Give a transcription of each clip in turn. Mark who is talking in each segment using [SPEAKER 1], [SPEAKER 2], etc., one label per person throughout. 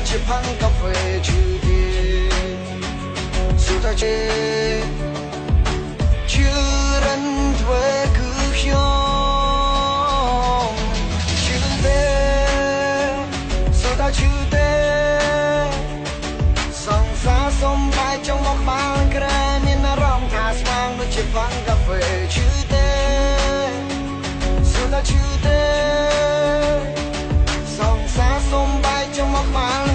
[SPEAKER 1] ជាផឹងកាហ្វេឈឺទៀតសុទ្ធតែជឿរិនធ្វើគឺខ្ញុំជឿទេសុទ្ធតែជឿទេសង្សារសំបាយចង់មកបានក្រែមានអារម្មណ៍ថាស្វាងដូចជាផឹងកាហ្វេឈឺទេសុទ្ធតែជឿទេសង្សារសំបាយចង់មកបាន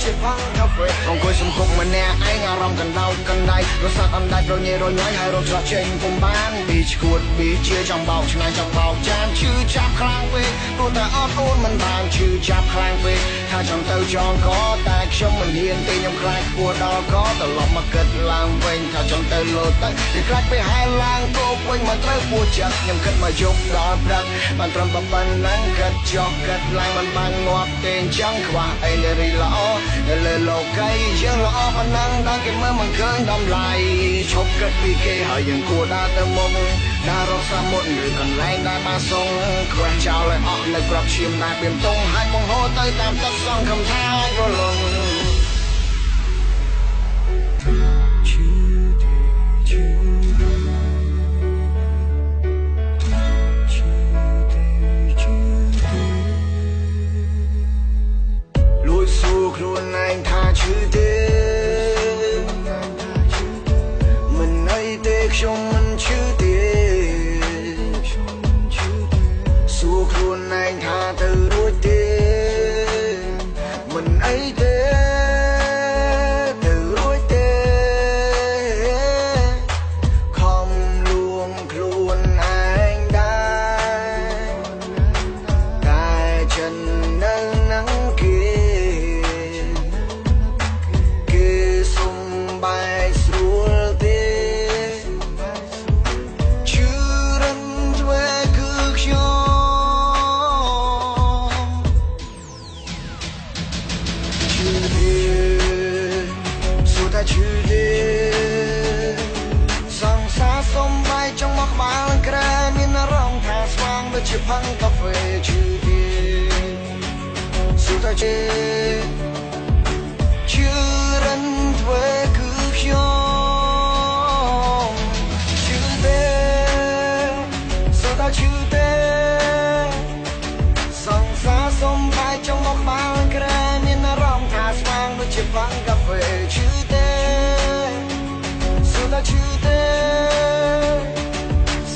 [SPEAKER 1] ជាផឹងកាហ្វេអង្គុយសំគុកម្នាក់ឯងអារម្មណ៍កណ្ដោចកណ្ដៃរសាត់អណ្ដាច់រញ៉េរញ៉ៃហើយរត់ច្រកចេញពុំបានពីឈួតពីជាចង់បោកឆ្នៃចង់បោកចានឈឺចាប់ខ្លាំងពេកព្រោះតែអត់អូនមិនបានឈឺចាប់ខ្លាំងពេកថាចង់ទៅចងកតែខ្ញុំមិនហ៊ានទេខ្ញុំខ្លាចខ្ពស់ដល់កត្រឡប់មកគិតឡើងវិញថាចង់ទៅលោតទៅខ្លាចពេលហែលឡើងគោកវិញមកត្រូវពោះចិត្តខ្ញុំគិតមកយប់ដល់ព្រឹកបានត្រឹមប៉ុណ្ណឹងគិតចុះគិតឡើងមិនបានងាប់ទេអញ្ចឹងខ្វះអីនារីល្អនៅលើលោកីយើងល្អប៉ុណ្ណឹងដល់គេមើលមិនឃើញតម្លៃឈប់គិតពីគេហើយយើងគួរដើរទៅមុខដើររកសាមុតឬកន្លែងដែលបានសងខ្វះចោលឲ្យអស់នៅក្របឈាមដែលពីមតុងហើយបង្ហូរទៅតាមទឹកសង្ឃឹមថារលងខ្លួនឯងថាឈឺទេមិនអីទេខ្ញុំមិនឈឺទេសួរខ្លួនឯងថាទៅរួចទេមិនអីទេទៅរួចទេខំលួងខ្លួនឯងដែរតែចិននៅនឹងគេឈឺទេសង្សារសំបាយចង់មកក្បាលក្រែមានអារម្មណ៍ថាស្វាងដូចជាផឹងកាហ្វេឈឺទេសួរថាជឿរិនធ្វើគឺខ្ញុំជឿទេសួរថាជឿទេសង្សារសំបាយចង់មកក្បាលក្រែមានអារម្មណ៍ថាស្វាងដូចជាផឹងកាហ្វេឈឺឈឺទេ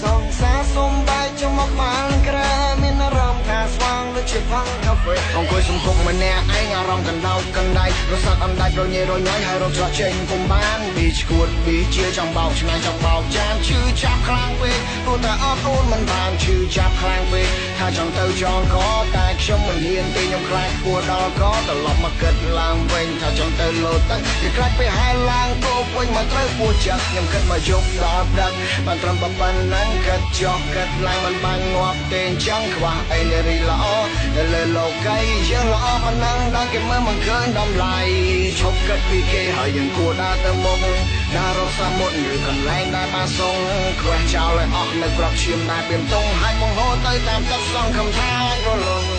[SPEAKER 1] សង្សារសំបាយចង់មកបានក្រែមានអារម្មណ៍ថាស្វាងដូចជាផឹងកាហ្វេអង្គុយសំគុកម្នាក់ឯងអារម្មណ៍កណ្ដោចកណ្ដៃរសាត់អណ្ដាច់រញ៉េរញ៉ៃហើយរត់ច្រកចេញពុំបានពីឈួតពីជាចង់បោកឆ្នៃចង់បោកចានឈឺចាប់ខ្លាំងពេកព្រោះតែអត់អូនមិនបានឈឺចាប់ខ្លាំងពេកថាចង់ទៅចងកតែខ្ញុំមិនហ៊ានទេខ្ញុំខ្លាចខ្ពស់ដល់កត្រឡប់មកគិតឡើងវិញថាចង់ទៅលោតទៅគេខ្លាចពេលហែលឡើងគោកវិញមកត្រូវពោះចិត្តខ្ញុំគិតមកយប់ដល់ព្រឹកបានត្រឹមប៉ុណ្ណឹងគិតចុះគិតឡើងមិនបានងាប់ទេអញ្ចឹងខ្វះអីនារីល្អនៅលើលោកីយើងល្អប៉ុណ្ណឹងដល់គេមើលមិនឃើញតម្លៃឈប់គិតពីគេហើយយើងគួរដើរទៅមុខដើររកសាមុតឬកន្លែងដែលបានសងខ្វះចោលឲ្យអស់នៅក្របឈាមដែលពីមតុងហើយបង្ហូរទៅតាមទឹកសង្ឃឹមថារលង